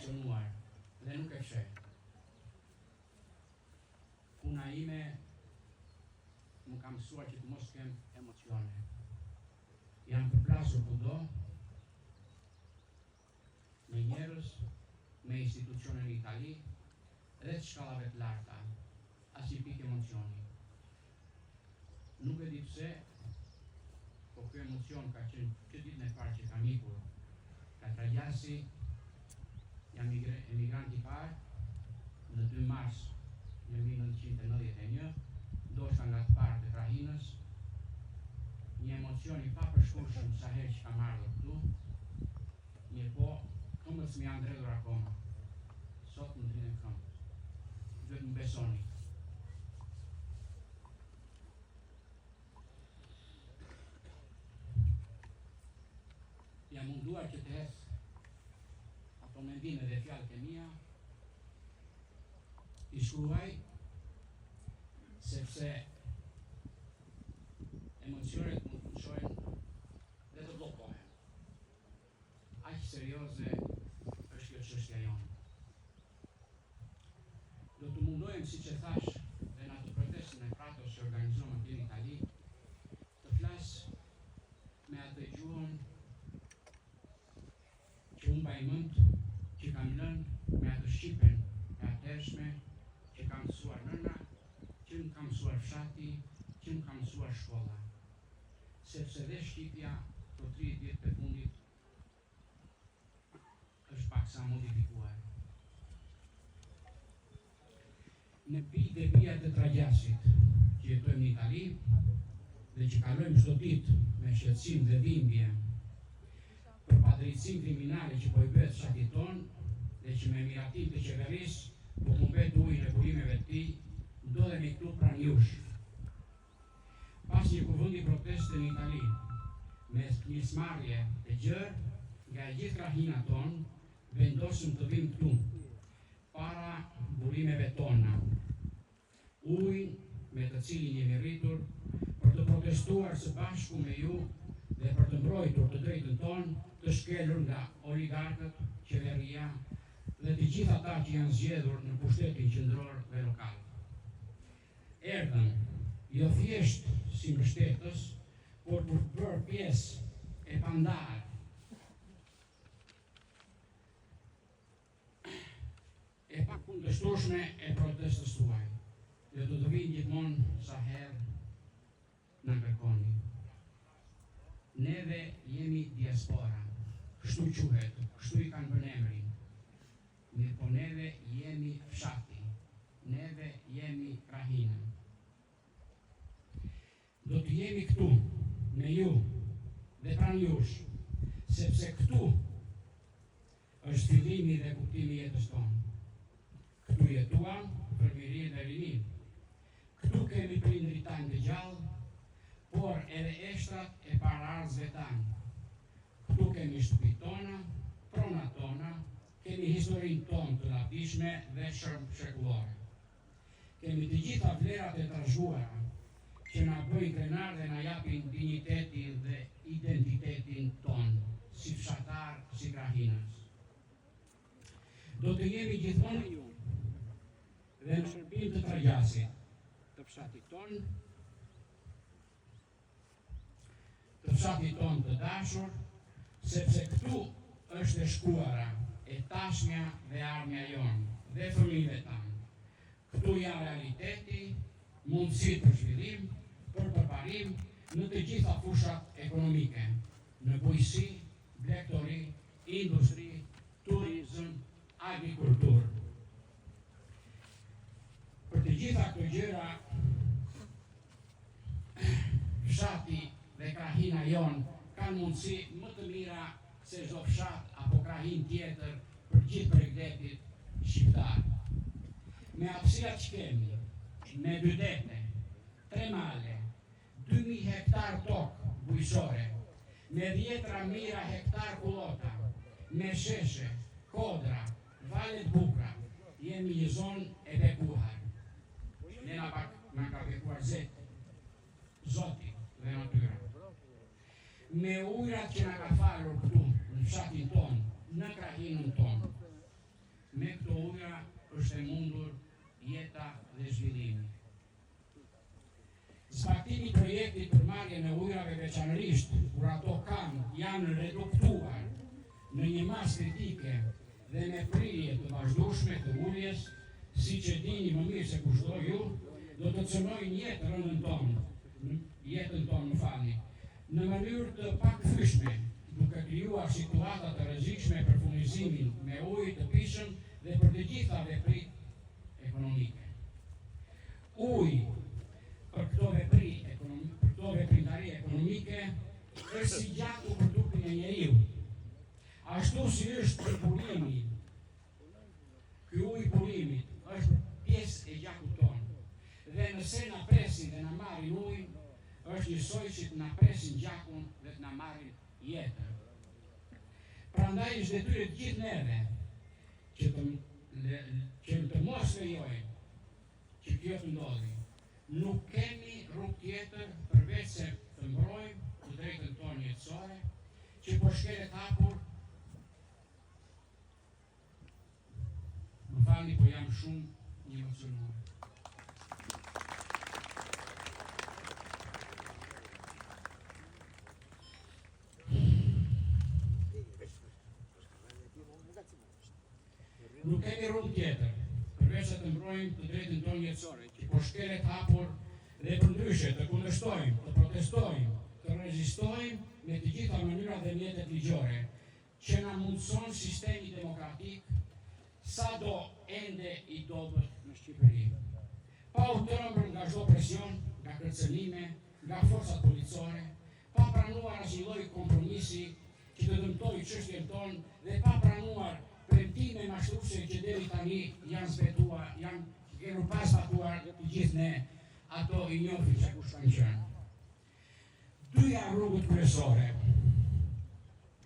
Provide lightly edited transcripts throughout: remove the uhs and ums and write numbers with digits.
funksionuar dhe nuk e fsheh. Puna ime më ka mësuar që të mos kem emocione. Jam përplasur kudo, me njerëz, me institucione në Itali, dhe të shkallave të larta, as i pik emocioni. Nuk e di pse, po ky emocion ka qenë që ditën e parë që kam ikur ka Trajasi, jam emigrant i parë, në 2 mars 1991, ndoshta nga të parë të Krahinës, një emocion i papërshkueshëm sa herë që kam ardhur këtu, mirëpo këmbët më janë ndredhur akoma. Sot më drinë këmbët. Duhet më besoni. Jam munduar që të hes ato mendime dhe fjalët e mia, i shkruaj, sepse emocionet mund të çojnë dhe të bllokohen. Aq serioze është kjo çështja jonë. Do të mundohem, siç e thash, dhe në atë protestën e Pratos që organizuam atje në Itali, të flas me atë gjuhën që unë mbaj mend, që kam lënë, me atë shqipen e atërshme që kam mësuar nëna, që më kam mësuar fshati, që më kam mësuar shkolla. Sepse dhe shqipja për 30 vjet të fundit është paksa modifikuar. Në bijtë dhe bijat e Tragjasit që jetojmë në Itali dhe që kalojmë çdo ditë me shqetësim dhe dhimbje për padrejtësinë kriminale që po i bëhet fshatit tonë dhe që me miratim të qeverisë po humbet ujin e burimeve të tij, ndodhemi këtu pranë jush. Pas një kuvëndi proteste në Itali, me pjesëmarrje të gjerë nga gjithë krahina tonë, vendosëm të vim këtu, para burimeve tona. Ujin me të cilin jemi rritur, për të protestuar së bashku me ju dhe për të mbrojtur të drejtën tonë, të shkelur nga oligarkët, qeveria dhe të gjithë ata që janë zgjedhur në pushtetin qendror dhe lokal. Erdhëm, jo thjesht si mbështetës, por për të bërë pjesë e pandarë e pakundërshtueshme e protestës tuaj. Dhe do të vinë gjithmonë sa herë na kërkoni. Neve jemi diaspora, kështu quhet, kështu i kanë bërë emrin. Mirëpo neve jemi fshati, neve jemi krahina. Do të jemi këtu, me ju dhe pranë jush, sepse këtu është fillimi dhe kuptimi i jetës tonë. Këtu jetuam për mirinë dhe rinin. Këtu kemi prindrit tanë të gjallë, por edhe eshtrat e paraardhësve tanë. Këtu kemi shtëpitë tona, pronat tona, kemi historinë tonë të lavdishme dhe shekullore. Kemi të gjitha vlerat e trashëguara që na bëjnë krenar dhe na japin dinjitetin dhe identitetin tonë, si fshatar, si krahinës. Do të jemi gjithmonë ju dhe në shërbim të Tragjasit, të fshatit tonë, të dashur, sepse këtu është e shkuara, e tashmja dhe ardhmja jonë, dhe fëmijëve tanë. Këtu janë realiteti, mundësitë për zhvillim, për përparim në të gjitha fushat ekonomike, në bujqësi, blegtori, industri, turizëm, agrikulturë. Për të gjitha këto gjëra, fshati dhe krahina jonë kanë mundësi më të mira se çdo fshat apo krahin tjetër për gjithë bregdetit shqiptar. Me hapësirat që kemi, me bydete, 3 male, 2000 hektar tokë bujqësore, me 10.000 hektar kullota, me sheshe, kodra, valet bukra, jemi një zonë e bekuar. Ne na ka bekuar Zeti, Zoti dhe natyra. Me ujrat që na ka falur këtu, në fshatin tonë, në krahinën tonë, me këto ujëra është e mundur jeta dhe zhvillimi. Zbatimi i projektit për marrjen e ujërave veçanërisht, kur ato janë reduktuar në një masë kritike dhe me prirje të vazhdueshme të uljes, siç e dini më mirë se kushdo ju, do të cënojnë jetën tonë, në mënyrë të pakëfyeshme, duke krijuar situata të rrezikshme për furnizimin me ujë të pishëm dhe për të gjitha veprit ekonomike. Uji për këto veprimtari ekonomike është si gjaku për trupin e njeriu. Ashtu si është purimi, ky ujë i purimit është pjesë e gjakut tonë. Dhe nëse na presin dhe na marrin ujin, është njësoj që të na presin gjakun dhe të na marrin jetën. Prandaj është detyrë të gjithë neve që të mos lejojmë që kjo të ndodhi. Nuk kemi rrugë tjetër përveç se të mbrojmë të drejtën tonë jetësore, që po shkelet hapur. Më falni, po jam shumë emocionuar. Nuk kemi rrugë tjetër, përveç se të mbrojmë të drejtën tonë jetësore, që po shkelet hapur dhe përndryshe të kundërshtojmë, të protestojmë, të rezistojmë me të gjitha mënyrat dhe mjetet ligjore, që na mundson sistemi demokratik, sado ende i dobët në Shqipëri. Pa u tërmbër nga çdo presion, nga kërcënime, nga forcat policore, pa pranuar asnjë lloj kompromisi që të dëmtojë çështjen tonë dhe pa pranuar premtime mashtruese që deri tani janë zbetuar, kemi pas zbatuar të gjithë ne, ato i njohim se kush kanë qenë. Dy janë rrugët kryesore.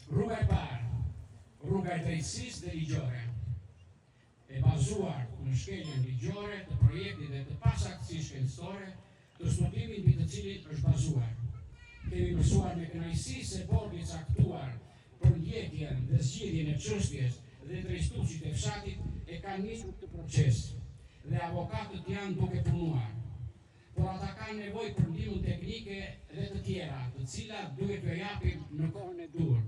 Rruga e parë, rruga e drejtësisë dhe ligjore, e bazuar në shkeljen ligjore të projektit dhe të pasaktësisë shkencore, të studimit mbi të cilin është bazuar. Kemi mësuar me kënaqësi se bordi i caktuar për ndjekjen dhe zgjidhjen e çështjes dhe drejtuesit e fshatit e kanë nisur këtë proces dhe avokatët janë duke punuar. Por ata kanë nevojë për ndihmën teknike dhe të tjera, të cilat duhet t'u japim në kohën e dur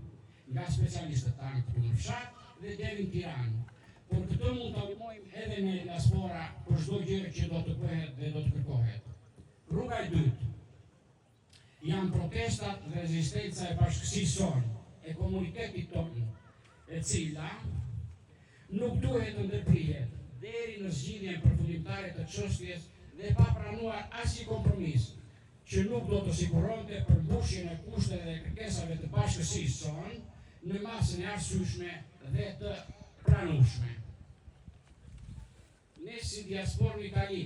nga specialistët tanë këtu në fshat dhe deri në Tiranë. Por këtë mund ta ndihmojmë edhe në diaspora për çdo gjë që do të bëhet dhe do të kërkohet. Rruga e dytë janë protestat dhe rezistenca e bashkësisë sonë, e komunitetit tonë, e cila nuk duhet të ndërprihet deri në zgjidhjen përfundimtare të çështjes dhe pa pranuar asnjë kompromis që nuk do të siguronte përmbushjen e kushteve dhe kërkesave të bashkësisë sonë në masën e arsyeshme dhe të pranueshme. Ne si diasporë në Itali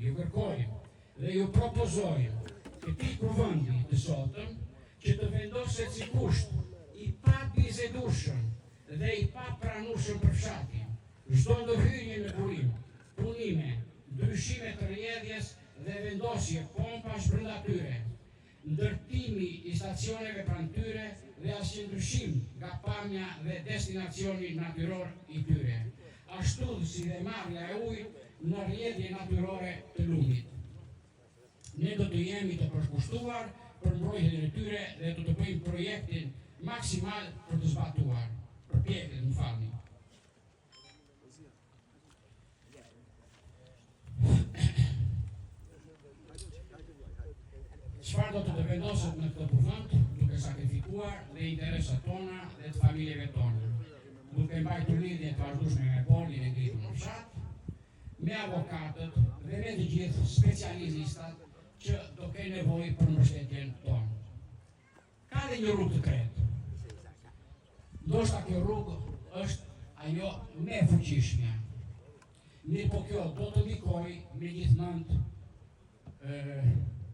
ju kërkojmë dhe ju propozojmë këtij kuvendi të sotëm që të vendoset si kusht i pabizedueshëm dhe i papranueshëm për fshatin çdo ndërhyrje në burim, punime, ndryshime të rrjedhjes dhe vendosje pompash brenda tyre, ndërtimi i stacioneve pranë tyre dhe asnjë ndryshim nga pamja dhe destinacioni natyror i tyre, ashtu si dhe marrja e ujit në rrjedhje natyrore të lumit. Ne do të jemi të përkushtuar për mbrojtjen e tyre dhe do të bëjmë projektin maksimal për të zbatuar. Përpjekjet, më falni. Çfarë do të vendoset në këtë kuvend, duke sakrifikuar dhe interesat tona dhe të familjeve tona, duke mbajtur lidhje të vazhdueshme me bordin e ngritur në fshat, me avokatët dhe me të gjithë specialistat që do kenë nevojë për mbështetjen tonë. Ka dhe një rrugë të tretë. Ndoshta kjo rrugë është ajo më e fuqishme. Mirë po kjo do të ndikojë megjithatë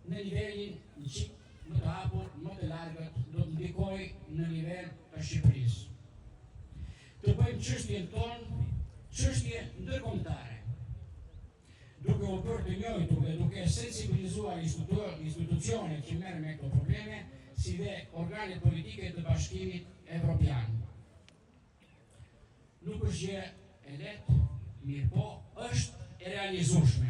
në nivelin një çik më të hapur, më të largët, do të ndikojë në nivel të Shqipërisë. Të bëjmë çështjen tonë çështje ndërkombëtare. Duke u bërë të njëjtur dhe duke sensibilizuar institucionet që merren me këto probleme, si dhe organet politike të Bashkimit Evropian. Nuk është gjë e letë, mirë po, është e realizueshme.